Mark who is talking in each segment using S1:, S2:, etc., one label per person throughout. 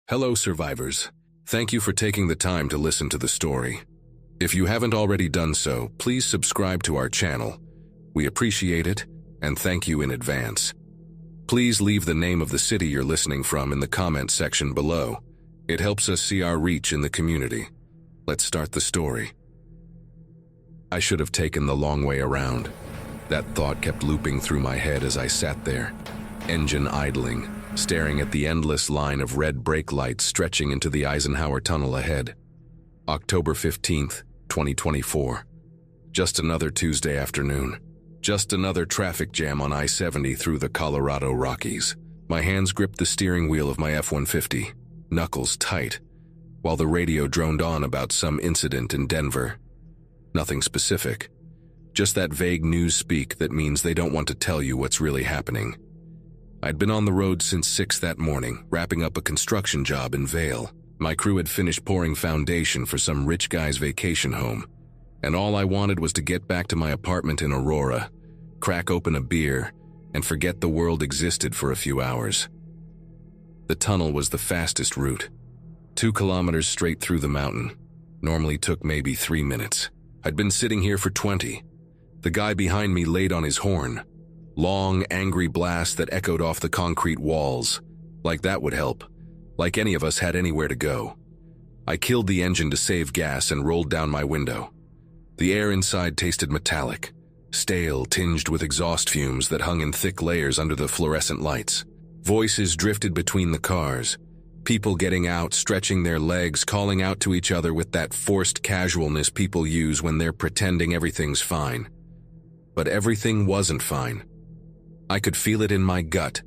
S1: Hello, survivors. Thank you for taking the time to listen to the story. If you haven't already done so, please subscribe to our channel. We appreciate it, and thank you in advance. Please leave the name of the city you're listening from in the comment section below. It helps us see our reach in the community. Let's start the story. I should have taken the long way around. That thought kept looping through my head as I sat there, engine idling, staring at the endless line of red brake lights stretching into the Eisenhower tunnel ahead. October 15th, 2024. Just another Tuesday afternoon. Just another traffic jam on I-70 through the Colorado Rockies. My hands gripped the steering wheel of my F-150, knuckles tight, while the radio droned on about some incident in Denver. Nothing specific. Just that vague news speak that means they don't want to tell you what's really happening. I'd been on the road since 6 that morning, wrapping up a construction job in Vail. My crew had finished pouring foundation for some rich guy's vacation home, and all I wanted was to get back to my apartment in Aurora, crack open a beer, and forget the world existed for a few hours. The tunnel was the fastest route. 2 kilometers straight through the mountain. Normally took maybe 3 minutes. I'd been sitting here for 20. The guy behind me laid on his horn. Long, angry blast that echoed off the concrete walls. Like that would help. Like any of us had anywhere to go. I killed the engine to save gas and rolled down my window. The air inside tasted metallic, stale, tinged with exhaust fumes that hung in thick layers under the fluorescent lights. Voices drifted between the cars. People getting out, stretching their legs, calling out to each other with that forced casualness people use when they're pretending everything's fine. But everything wasn't fine. I could feel it in my gut,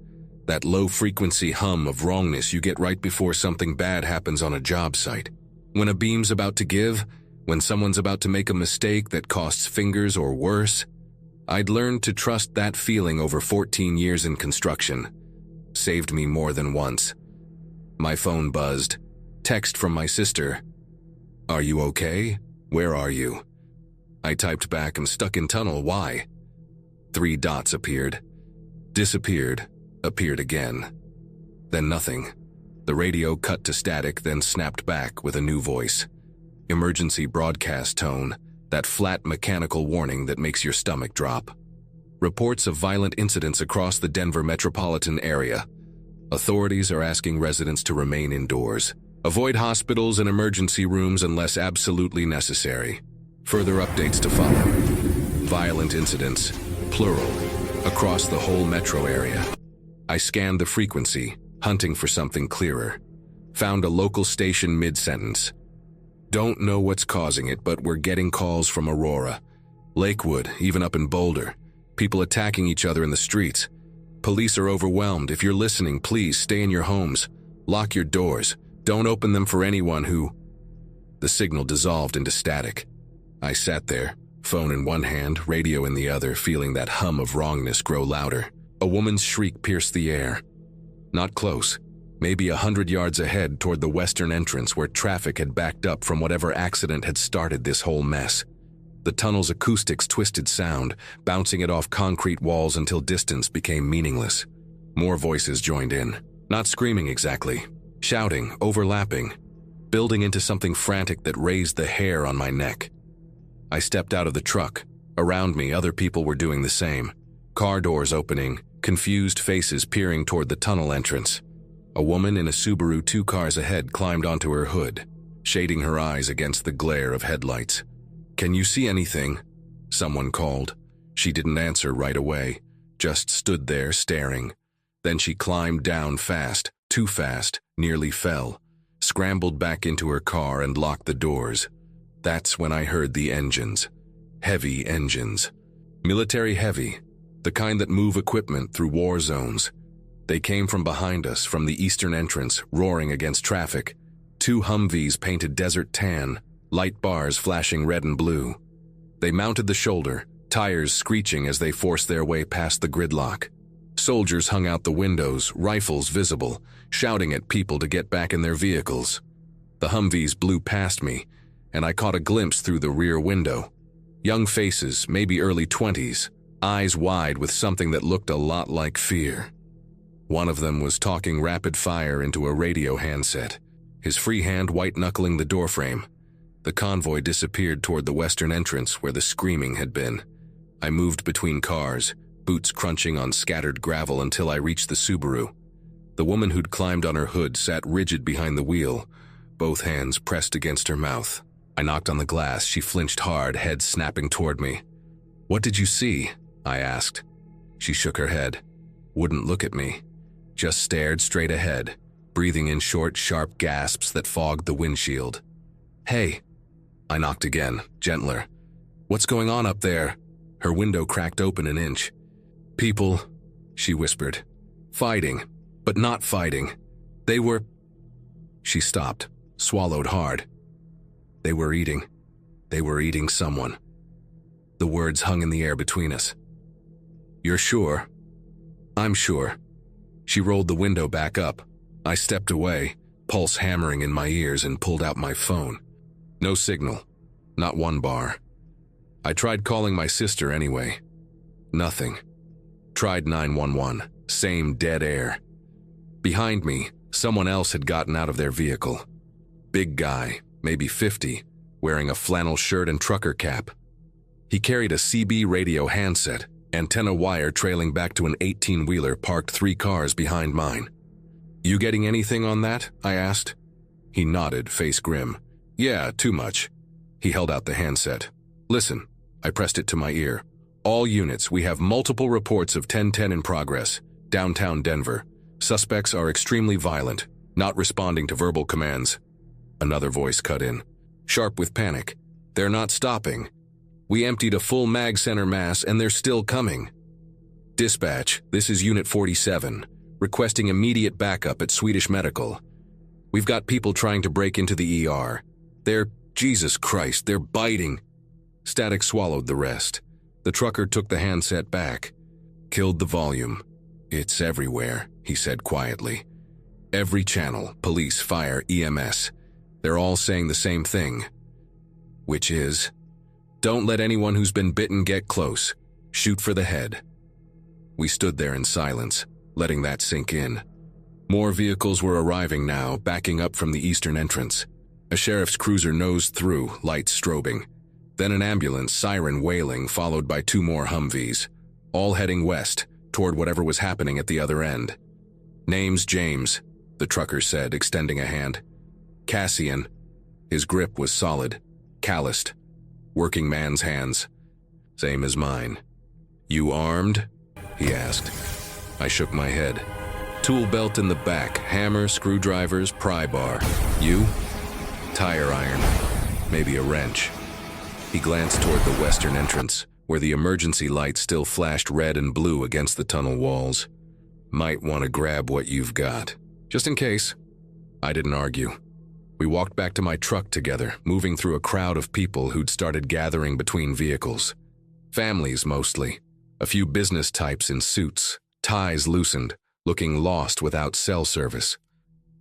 S1: that low-frequency hum of wrongness you get right before something bad happens on a job site. When a beam's about to give, when someone's about to make a mistake that costs fingers or worse, I'd learned to trust that feeling over 14 years in construction. Saved me more than once. My phone buzzed. Text from my sister. "Are you okay? Where are you?" I typed back, "I'm stuck in tunnel, why?" 3 dots appeared. Disappeared. Appeared again. Then nothing. The radio cut to static, then snapped back with a new voice. Emergency broadcast tone, that flat mechanical warning that makes your stomach drop. Reports of violent incidents across the Denver metropolitan area. Authorities are asking residents to remain indoors. Avoid hospitals and emergency rooms unless absolutely necessary. Further updates to follow. Violent incidents, plural, across the whole metro area. I scanned the frequency, hunting for something clearer. Found a local station mid-sentence. Don't know what's causing it, but we're getting calls from Aurora, Lakewood, even up in Boulder. People attacking each other in the streets. Police are overwhelmed. If you're listening, please stay in your homes. Lock your doors. Don't open them for anyone who... The signal dissolved into static. I sat there, phone in one hand, radio in the other, feeling that hum of wrongness grow louder. A woman's shriek pierced the air. Not close. Maybe 100 yards ahead toward the western entrance where traffic had backed up from whatever accident had started this whole mess. The tunnel's acoustics twisted sound, bouncing it off concrete walls until distance became meaningless. More voices joined in. Not screaming exactly. Shouting, overlapping. Building into something frantic that raised the hair on my neck. I stepped out of the truck. Around me, other people were doing the same. Car doors opening, confused faces peering toward the tunnel entrance. A woman in a Subaru 2 cars ahead climbed onto her hood, shading her eyes against the glare of headlights. "Can you see anything?" Someone called. She didn't answer right away, just stood there staring. Then she climbed down fast, too fast, nearly fell, scrambled back into her car and locked the doors. That's when I heard the engines. Heavy engines. Military heavy, the kind that move equipment through war zones. They came from behind us, from the eastern entrance, roaring against traffic. 2 Humvees painted desert tan, light bars flashing red and blue. They mounted the shoulder, tires screeching as they forced their way past the gridlock. Soldiers hung out the windows, rifles visible, shouting at people to get back in their vehicles. The Humvees blew past me, and I caught a glimpse through the rear window. Young faces, maybe early 20s, eyes wide with something that looked a lot like fear. One of them was talking rapid fire into a radio handset, his free hand white-knuckling the doorframe. The convoy disappeared toward the western entrance where the screaming had been. I moved between cars, boots crunching on scattered gravel until I reached the Subaru. The woman who'd climbed on her hood sat rigid behind the wheel, both hands pressed against her mouth. I knocked on the glass. She flinched hard, head snapping toward me. "What did you see?" I asked. She shook her head, wouldn't look at me, just stared straight ahead, breathing in short, sharp gasps that fogged the windshield. "Hey." I knocked again, gentler. "What's going on up there?" Her window cracked open an inch. "People," she whispered. "Fighting, but not fighting. They were—" She stopped, swallowed hard. They were eating. They were eating someone. The words hung in the air between us. "You're sure?" "I'm sure." She rolled the window back up. I stepped away, pulse hammering in my ears, and pulled out my phone. No signal. Not one bar. I tried calling my sister anyway. Nothing. Tried 911. Same dead air. Behind me, someone else had gotten out of their vehicle. Big guy, maybe 50, wearing a flannel shirt and trucker cap. He carried a CB radio handset, antenna wire trailing back to an 18-wheeler parked 3 cars behind mine. "You getting anything on that?" I asked. He nodded, face grim. "Yeah, too much." He held out the handset. "Listen." I pressed it to my ear. "All units, we have multiple reports of 1010 in progress. Downtown Denver. Suspects are extremely violent, not responding to verbal commands." Another voice cut in, sharp with panic. "They're not stopping. We emptied a full mag center mass and they're still coming." "Dispatch, this is Unit 47, requesting immediate backup at Swedish Medical. We've got people trying to break into the ER. Jesus Christ, they're biting." Static swallowed the rest. The trucker took the handset back. Killed the volume. "It's everywhere," he said quietly. "Every channel, police, fire, EMS. They're all saying the same thing. Which is, don't let anyone who's been bitten get close. Shoot for the head." We stood there in silence, letting that sink in. More vehicles were arriving now, backing up from the eastern entrance. A sheriff's cruiser nosed through, lights strobing. Then an ambulance, siren wailing, followed by 2 more Humvees, all heading west, toward whatever was happening at the other end. "Name's James," the trucker said, extending a hand. "Cassian." His grip was solid, calloused. Working man's hands. Same as mine. "You armed?" he asked. I shook my head. "Tool belt in the back, hammer, screwdrivers, pry bar. You?" "Tire iron. Maybe a wrench." He glanced toward the western entrance, where the emergency lights still flashed red and blue against the tunnel walls. "Might want to grab what you've got. Just in case." I didn't argue. We walked back to my truck together, moving through a crowd of people who'd started gathering between vehicles. Families, mostly. A few business types in suits, ties loosened, looking lost without cell service.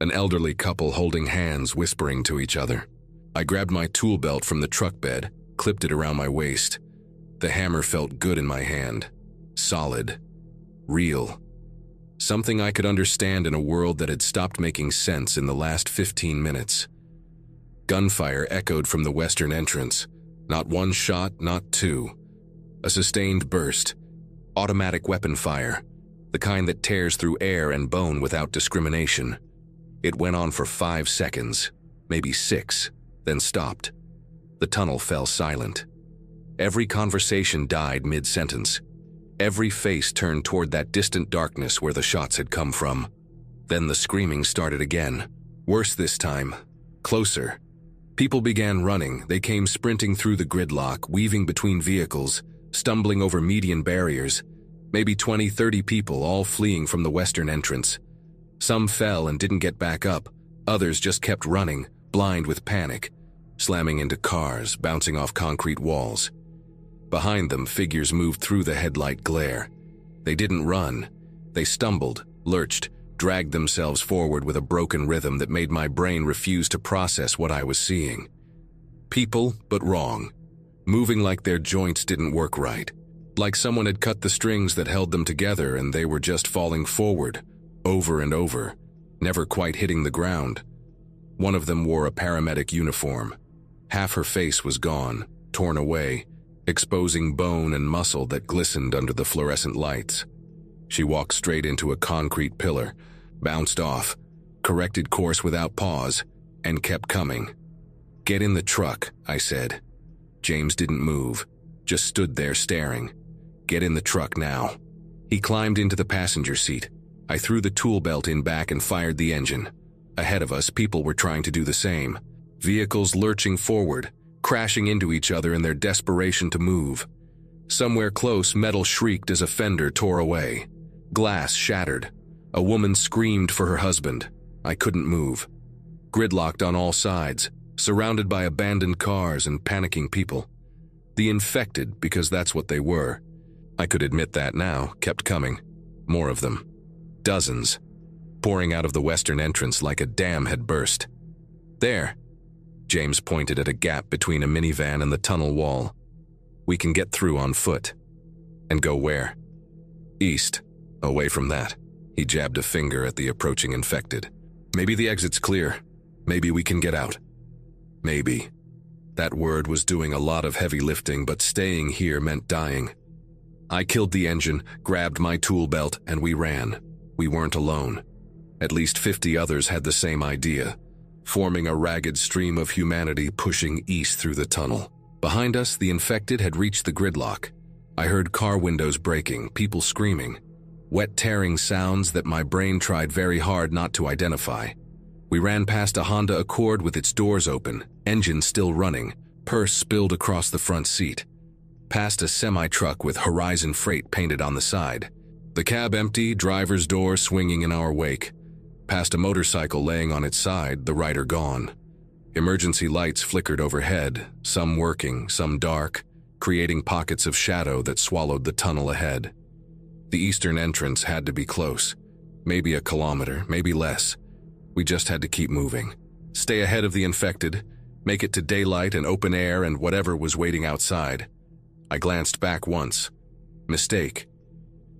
S1: An elderly couple holding hands, whispering to each other. I grabbed my tool belt from the truck bed, clipped it around my waist. The hammer felt good in my hand. Solid. Real. Something I could understand in a world that had stopped making sense in the last 15 minutes. Gunfire echoed from the western entrance. Not one shot, not 2. A sustained burst. Automatic weapon fire. The kind that tears through air and bone without discrimination. It went on for 5 seconds, maybe 6, then stopped. The tunnel fell silent. Every conversation died mid-sentence. Every face turned toward that distant darkness where the shots had come from. Then the screaming started again. Worse this time. Closer. People began running. They came sprinting through the gridlock, weaving between vehicles, stumbling over median barriers. Maybe 20, 30 people, all fleeing from the western entrance. Some fell and didn't get back up. Others just kept running, blind with panic, slamming into cars, bouncing off concrete walls. Behind them, figures moved through the headlight glare. They didn't run. They stumbled, lurched, dragged themselves forward with a broken rhythm that made my brain refuse to process what I was seeing. People, but wrong. Moving like their joints didn't work right. Like someone had cut the strings that held them together and they were just falling forward, over and over, never quite hitting the ground. One of them wore a paramedic uniform. Half her face was gone, torn away, exposing bone and muscle that glistened under the fluorescent lights. She walked straight into a concrete pillar, bounced off, corrected course without pause, and kept coming. "Get in the truck," I said. James didn't move, just stood there staring. "Get in the truck now." He climbed into the passenger seat. I threw the tool belt in back and fired the engine. Ahead of us, people were trying to do the same. Vehicles lurching forward, crashing into each other in their desperation to move. Somewhere close, metal shrieked as a fender tore away. Glass shattered. A woman screamed for her husband. I couldn't move. Gridlocked on all sides, surrounded by abandoned cars and panicking people. The infected, because that's what they were. I could admit that now, kept coming. More of them. Dozens. Pouring out of the western entrance like a dam had burst. "There." James pointed at a gap between a minivan and the tunnel wall. "We can get through on foot." "And go where?" "East. Away from that." He jabbed a finger at the approaching infected. "Maybe the exit's clear. Maybe we can get out." Maybe. That word was doing a lot of heavy lifting, but staying here meant dying. I killed the engine, grabbed my tool belt, and we ran. We weren't alone. At least 50 others had the same idea, forming a ragged stream of humanity pushing east through the tunnel. Behind us, the infected had reached the gridlock. I heard car windows breaking, people screaming. Wet tearing sounds that my brain tried very hard not to identify. We ran past a Honda Accord with its doors open, engine still running, purse spilled across the front seat. Past a semi-truck with Horizon Freight painted on the side. The cab empty, driver's door swinging in our wake. Past a motorcycle laying on its side, the rider gone. Emergency lights flickered overhead, some working, some dark, creating pockets of shadow that swallowed the tunnel ahead. The eastern entrance had to be close. Maybe a kilometer, maybe less. We just had to keep moving. Stay ahead of the infected, make it to daylight and open air and whatever was waiting outside. I glanced back once. Mistake.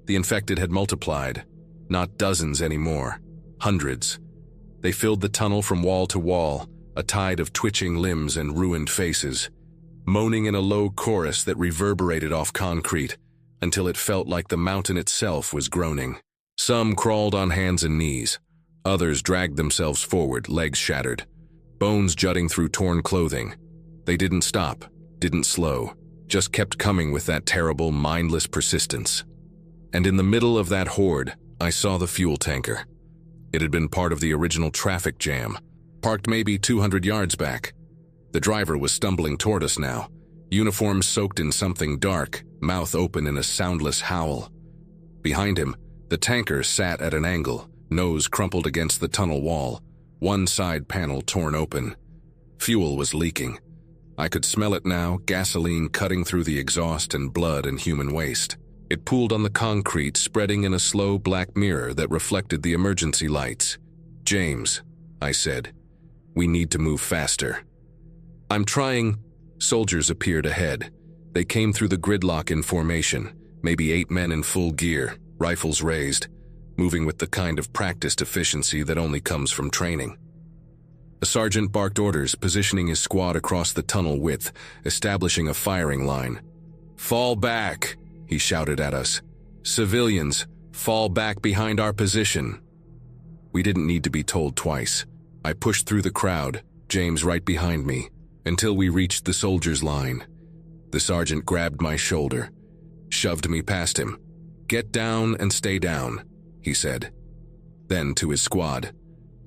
S1: The infected had multiplied. Not dozens anymore. Hundreds. They filled the tunnel from wall to wall, a tide of twitching limbs and ruined faces, moaning in a low chorus that reverberated off concrete until it felt like the mountain itself was groaning. Some crawled on hands and knees. Others dragged themselves forward, legs shattered, bones jutting through torn clothing. They didn't stop, didn't slow, just kept coming with that terrible, mindless persistence. And in the middle of that horde, I saw the fuel tanker. It had been part of the original traffic jam, parked maybe 200 yards back. The driver was stumbling toward us now, uniform soaked in something dark, mouth open in a soundless howl. Behind him, the tanker sat at an angle, nose crumpled against the tunnel wall, one side panel torn open. Fuel was leaking. I could smell it now, gasoline cutting through the exhaust and blood and human waste. It pooled on the concrete, spreading in a slow black mirror that reflected the emergency lights. "James," I said, "we need to move faster." "I'm trying." Soldiers appeared ahead. They came through the gridlock in formation, maybe 8 men in full gear, rifles raised, moving with the kind of practiced efficiency that only comes from training. A sergeant barked orders, positioning his squad across the tunnel width, establishing a firing line. "Fall back," he shouted at us. "Civilians, fall back behind our position." We didn't need to be told twice. I pushed through the crowd, James right behind me, until we reached the soldiers' line. The sergeant grabbed my shoulder, shoved me past him. "Get down and stay down," he said. Then to his squad,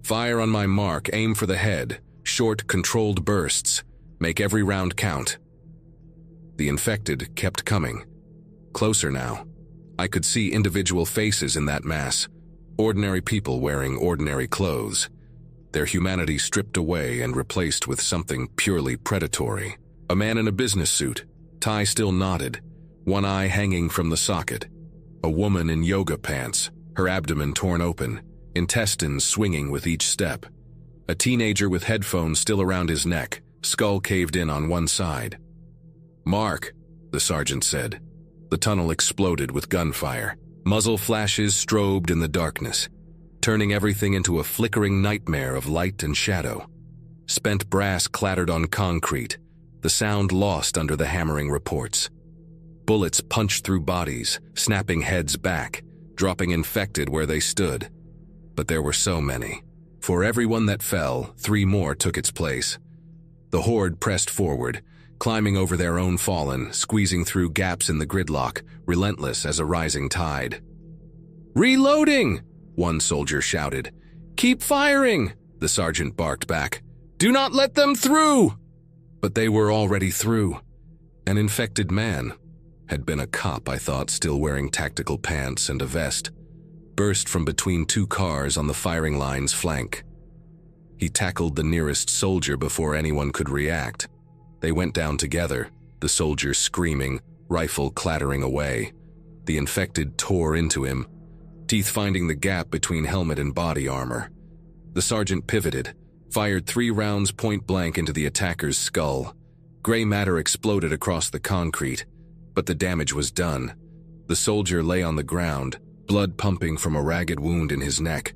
S1: "Fire on my mark, aim for the head, short, controlled bursts, make every round count." The infected kept coming. Closer now. I could see individual faces in that mass, ordinary people wearing ordinary clothes, their humanity stripped away and replaced with something purely predatory. A man in a business suit, tie still knotted, one eye hanging from the socket. A woman in yoga pants, her abdomen torn open, intestines swinging with each step. A teenager with headphones still around his neck, skull caved in on one side. "Mark," the sergeant said. The tunnel exploded with gunfire. Muzzle flashes strobed in the darkness. turning everything into a flickering nightmare of light and shadow. Spent brass clattered on concrete, the sound lost under the hammering reports. Bullets punched through bodies, snapping heads back, dropping infected where they stood. But there were so many. For every one that fell, 3 more took its place. The horde pressed forward, climbing over their own fallen, squeezing through gaps in the gridlock, relentless as a rising tide. "Reloading!" one soldier shouted. "Keep firing!" the sergeant barked back. "Do not let them through!" But they were already through. An infected man, had been a cop, I thought, still wearing tactical pants and a vest, burst from between 2 cars on the firing line's flank. He tackled the nearest soldier before anyone could react. They went down together, the soldier screaming, rifle clattering away. The infected tore into him, teeth finding the gap between helmet and body armor. The sergeant pivoted, fired 3 rounds point blank into the attacker's skull. Gray matter exploded across the concrete, but the damage was done. The soldier lay on the ground, blood pumping from a ragged wound in his neck.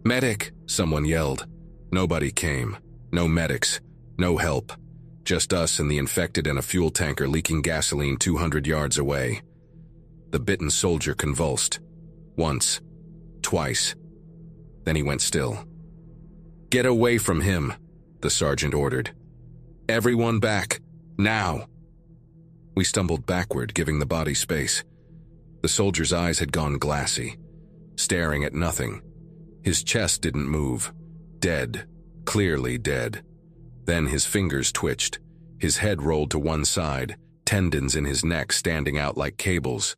S1: "Medic!" someone yelled. Nobody came. No medics. No help. Just us and the infected and a fuel tanker leaking gasoline 200 yards away. The bitten soldier convulsed. Once. Twice. Then he went still. "Get away from him," the sergeant ordered. "Everyone back. Now!" We stumbled backward, giving the body space. The soldier's eyes had gone glassy, staring at nothing. His chest didn't move. Dead. Clearly dead. Then his fingers twitched. His head rolled to one side, tendons in his neck standing out like cables.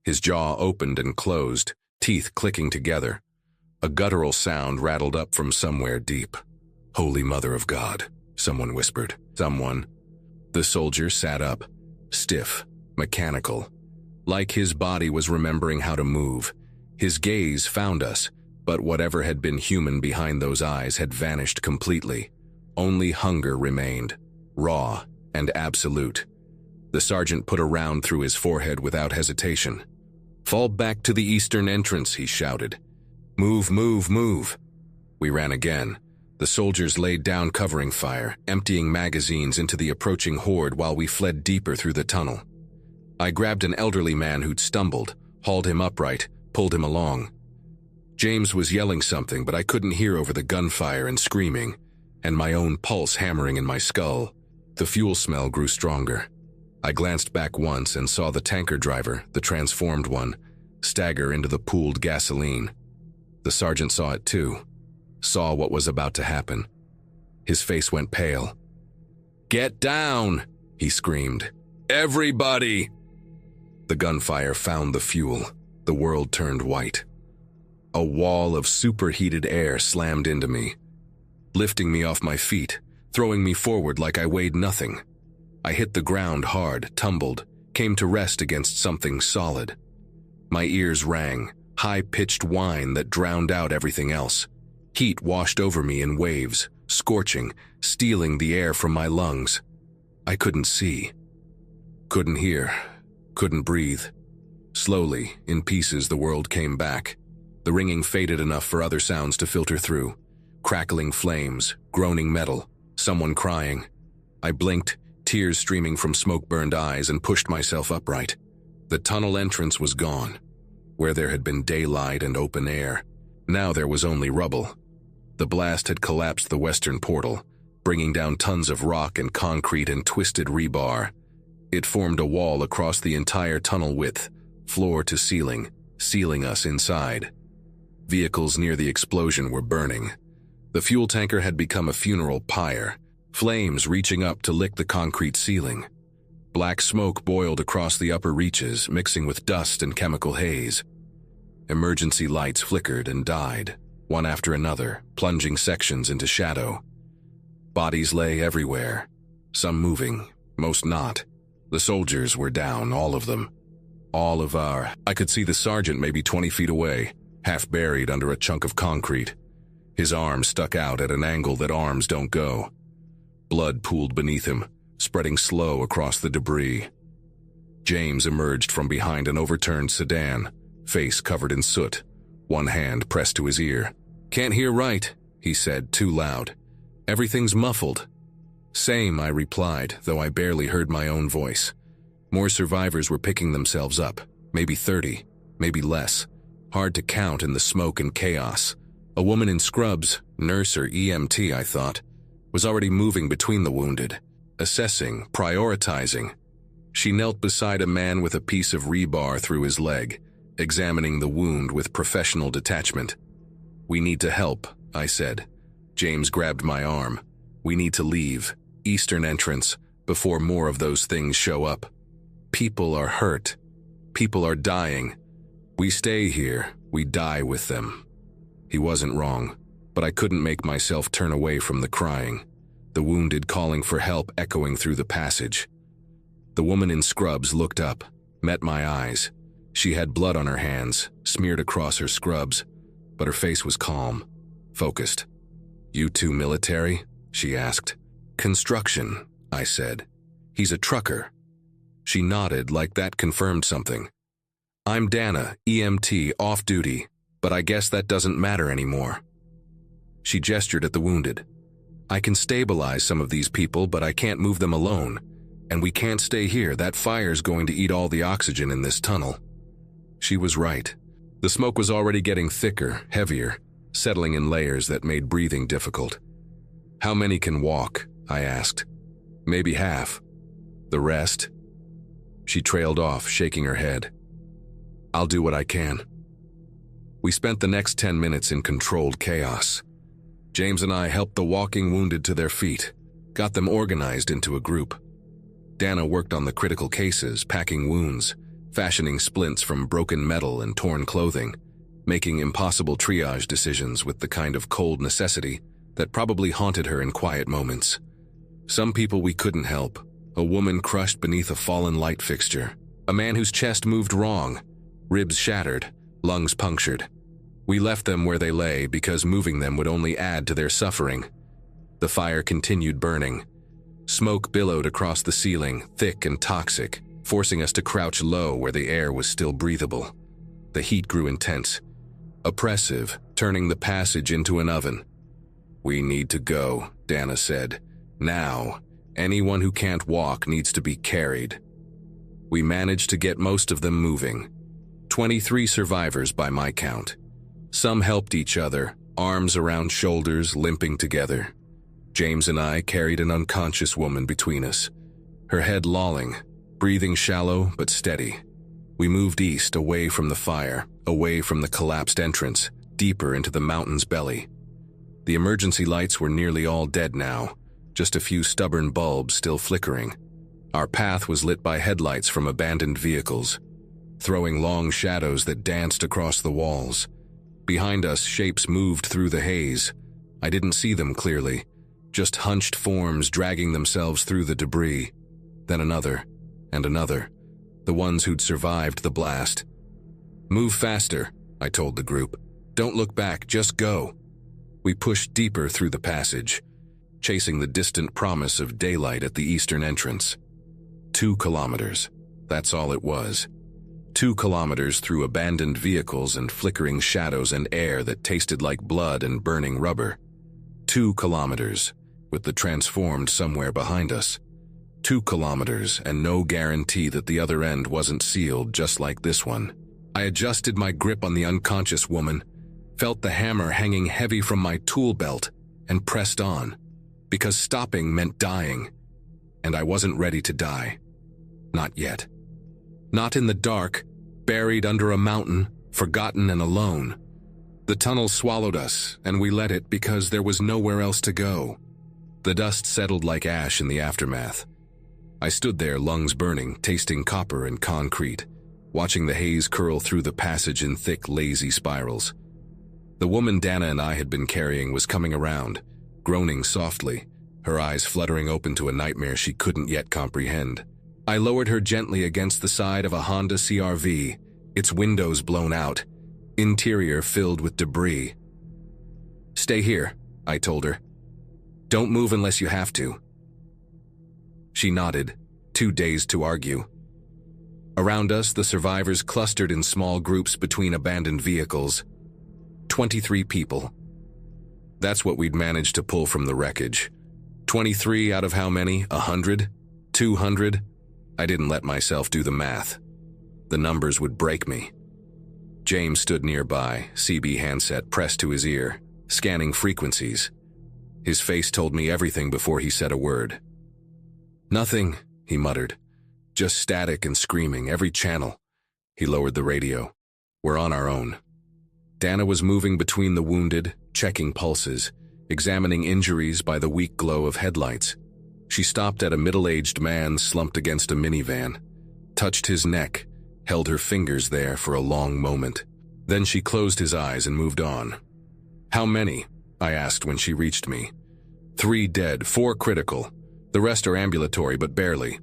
S1: His jaw opened and closed, teeth clicking together. A guttural sound rattled up from somewhere deep. "Holy Mother of God," someone whispered. Someone. The soldier sat up, stiff, mechanical. Like his body was remembering how to move. His gaze found us, but whatever had been human behind those eyes had vanished completely. Only hunger remained, raw and absolute. The sergeant put a round through his forehead without hesitation. "Fall back to the eastern entrance," he shouted. "Move, move, move." We ran again. The soldiers laid down covering fire, emptying magazines into the approaching horde while we fled deeper through the tunnel. I grabbed an elderly man who'd stumbled, hauled him upright, pulled him along. James was yelling something, but I couldn't hear over the gunfire and screaming, and my own pulse hammering in my skull. The fuel smell grew stronger. I glanced back once and saw the tanker driver, the transformed one, stagger into the pooled gasoline. The sergeant saw it too. Saw what was about to happen. His face went pale. "Get down!" he screamed. "Everybody!" The gunfire found the fuel. The world turned white. A wall of superheated air slammed into me, lifting me off my feet, throwing me forward like I weighed nothing. I hit the ground hard, tumbled, came to rest against something solid. My ears rang, high-pitched whine that drowned out everything else. Heat washed over me in waves, scorching, stealing the air from my lungs. I couldn't see, couldn't hear, couldn't breathe. Slowly, in pieces, the world came back. The ringing faded enough for other sounds to filter through. Crackling flames, groaning metal, someone crying. I blinked, tears streaming from smoke-burned eyes, and pushed myself upright. The tunnel entrance was gone. Where there had been daylight and open air, now there was only rubble. The blast had collapsed the western portal, bringing down tons of rock and concrete and twisted rebar. It formed a wall across the entire tunnel width, floor to ceiling, sealing us inside. Vehicles near the explosion were burning. The fuel tanker had become a funeral pyre, flames reaching up to lick the concrete ceiling. Black smoke boiled across the upper reaches, mixing with dust and chemical haze. Emergency lights flickered and died, one after another, plunging sections into shadow. Bodies lay everywhere, some moving, most not. The soldiers were down, all of them. I could see the sergeant maybe 20 feet away, half buried under a chunk of concrete. His arm stuck out at an angle that arms don't go. Blood pooled beneath him, spreading slow across the debris. James emerged from behind an overturned sedan, face covered in soot, one hand pressed to his ear. Can't hear right, he said, too loud. Everything's muffled. Same, I replied, though I barely heard my own voice. More survivors were picking themselves up, maybe 30, maybe less. Hard to count in the smoke and chaos. A woman in scrubs, nurse or EMT, I thought, was already moving between the wounded, assessing, prioritizing. She knelt beside a man with a piece of rebar through his leg, examining the wound with professional detachment. We need to help, I said. James grabbed my arm. We need to leave, eastern entrance, before more of those things show up. People are hurt. People are dying. We stay here, we die with them. He wasn't wrong, but I couldn't make myself turn away from the crying, the wounded calling for help echoing through the passage. The woman in scrubs looked up, met my eyes. She had blood on her hands, smeared across her scrubs, but her face was calm, focused. You two military? She asked. Construction, I said. He's a trucker. She nodded like that confirmed something. I'm Dana, EMT, off duty, but I guess that doesn't matter anymore. She gestured at the wounded. I can stabilize some of these people, but I can't move them alone. And we can't stay here. That fire's going to eat all the oxygen in this tunnel. She was right. The smoke was already getting thicker, heavier, settling in layers that made breathing difficult. How many can walk? I asked. Maybe half. The rest? She trailed off, shaking her head. I'll do what I can. We spent the next 10 minutes in controlled chaos. James and I helped the walking wounded to their feet, got them organized into a group. Dana worked on the critical cases, packing wounds, fashioning splints from broken metal and torn clothing, making impossible triage decisions with the kind of cold necessity that probably haunted her in quiet moments. Some people we couldn't help, a woman crushed beneath a fallen light fixture, a man whose chest moved wrong, ribs shattered, lungs punctured. We left them where they lay because moving them would only add to their suffering. The fire continued burning. Smoke billowed across the ceiling, thick and toxic, forcing us to crouch low where the air was still breathable. The heat grew intense, oppressive, turning the passage into an oven. We need to go, Dana said. Now, anyone who can't walk needs to be carried. We managed to get most of them moving. 23 survivors by my count. Some helped each other, arms around shoulders, limping together. James and I carried an unconscious woman between us, her head lolling, breathing shallow but steady. We moved east, away from the fire, away from the collapsed entrance, deeper into the mountain's belly. The emergency lights were nearly all dead now, just a few stubborn bulbs still flickering. Our path was lit by headlights from abandoned vehicles, throwing long shadows that danced across the walls. Behind us, shapes moved through the haze. I didn't see them clearly, just hunched forms dragging themselves through the debris. Then another, and another, the ones who'd survived the blast. Move faster, I told the group. Don't look back, just go. We pushed deeper through the passage, chasing the distant promise of daylight at the eastern entrance. 2 kilometers, that's all it was. 2 kilometers through abandoned vehicles and flickering shadows and air that tasted like blood and burning rubber. 2 kilometers, with the transformed somewhere behind us. 2 kilometers and no guarantee that the other end wasn't sealed just like this one. I adjusted my grip on the unconscious woman, felt the hammer hanging heavy from my tool belt, and pressed on, because stopping meant dying, and I wasn't ready to die. Not yet. Not in the dark, buried under a mountain, forgotten and alone. The tunnel swallowed us, and we let it because there was nowhere else to go. The dust settled like ash in the aftermath. I stood there, lungs burning, tasting copper and concrete, watching the haze curl through the passage in thick, lazy spirals. The woman Dana and I had been carrying was coming around, groaning softly, her eyes fluttering open to a nightmare she couldn't yet comprehend. I lowered her gently against the side of a Honda CR-V, its windows blown out, interior filled with debris. Stay here, I told her. Don't move unless you have to. She nodded, too dazed to argue. Around us, the survivors clustered in small groups between abandoned vehicles. 23 people, That's what we'd managed to pull from the wreckage. 23 out of how many? 100? 200? I didn't let myself do the math. The numbers would break me. James stood nearby, CB handset pressed to his ear, scanning frequencies. His face told me everything before he said a word. "Nothing," he muttered. "Just static and screaming, every channel." He lowered the radio. "We're on our own." Dana was moving between the wounded, checking pulses, examining injuries by the weak glow of headlights. She stopped at a middle-aged man slumped against a minivan, touched his neck, held her fingers there for a long moment. Then she closed his eyes and moved on. "How many?" I asked when she reached me. 3 dead, 4 critical. The rest are ambulatory, but barely."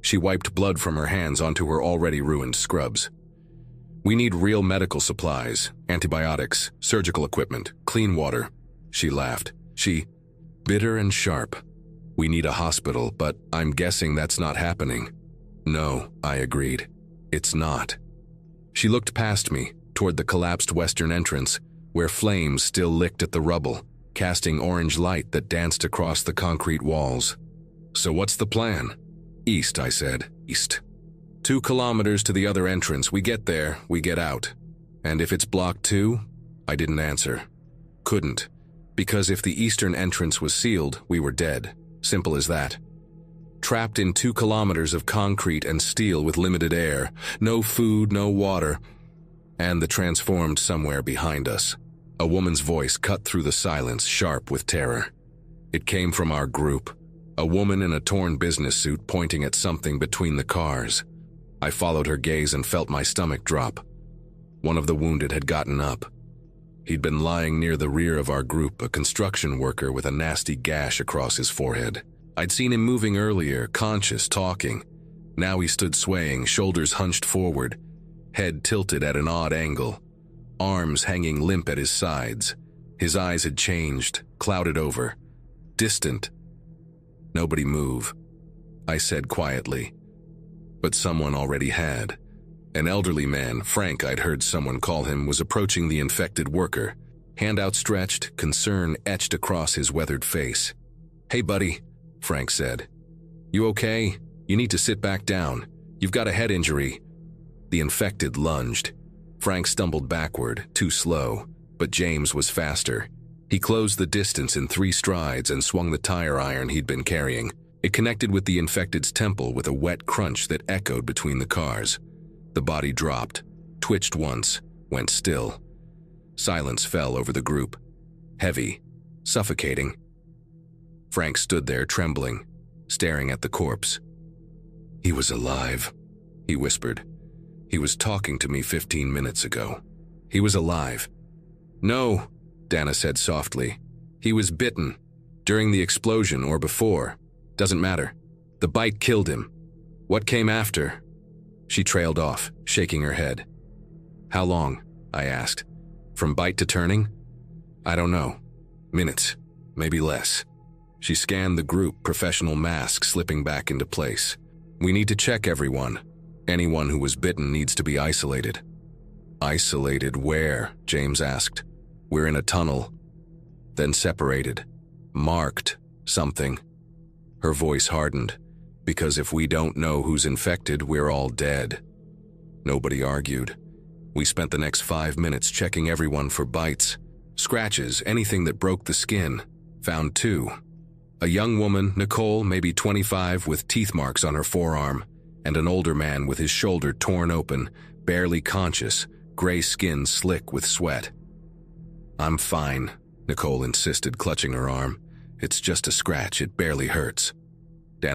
S1: She wiped blood from her hands onto her already ruined scrubs. "We need real medical supplies, antibiotics, surgical equipment, clean water." She laughed. Bitter and sharp. "We need a hospital, but I'm guessing that's not happening." "No," I agreed. "It's not." She looked past me, toward the collapsed western entrance, where flames still licked at the rubble, casting orange light that danced across the concrete walls. "So what's the plan?" "East," I said. "East. 2 kilometers to the other entrance. We get there, we get out. And if it's blocked too?" I didn't answer. Couldn't. Because if the eastern entrance was sealed, we were dead. Simple as that. Trapped in 2 kilometers of concrete and steel with limited air, no food, no water, and the transformed somewhere behind us. A woman's voice cut through the silence, sharp with terror. It came from our group, a woman in a torn business suit pointing at something between the cars. I followed her gaze and felt my stomach drop. One of the wounded had gotten up. He'd been lying near the rear of our group, a construction worker with a nasty gash across his forehead. I'd seen him moving earlier, conscious, talking. Now he stood swaying, shoulders hunched forward, head tilted at an odd angle, arms hanging limp at his sides. His eyes had changed, clouded over, distant. "Nobody move," I said quietly. But someone already had. An elderly man, Frank I'd heard someone call him, was approaching the infected worker, hand outstretched, concern etched across his weathered face. "Hey buddy," Frank said. "You okay? You need to sit back down. You've got a head injury." The infected lunged. Frank stumbled backward, too slow, but James was faster. He closed the distance in 3 strides and swung the tire iron he'd been carrying. It connected with the infected's temple with a wet crunch that echoed between the cars. The body dropped, twitched once, went still. Silence fell over the group. Heavy, suffocating. Frank stood there trembling, staring at the corpse. "He was alive," he whispered. "He was talking to me 15 minutes ago. He was alive." "No," Dana said softly. "He was bitten. During the explosion or before. Doesn't matter. The bite killed him. What came after?" She trailed off, shaking her head. "How long?" I asked. "From bite to turning?" "I don't know. Minutes, maybe less." She scanned the group, professional mask slipping back into place. "We need to check everyone. Anyone who was bitten needs to be isolated." "Isolated where?" James asked. "We're in a tunnel." "Then separated. Marked something." Her voice hardened. "Because if we don't know who's infected, we're all dead." Nobody argued. We spent the next 5 minutes checking everyone for bites, scratches, anything that broke the skin. Found 2. A young woman, Nicole, maybe 25, with teeth marks on her forearm, and an older man with his shoulder torn open, barely conscious, gray skin slick with sweat. "I'm fine," Nicole insisted, clutching her arm. "It's just a scratch, it barely hurts."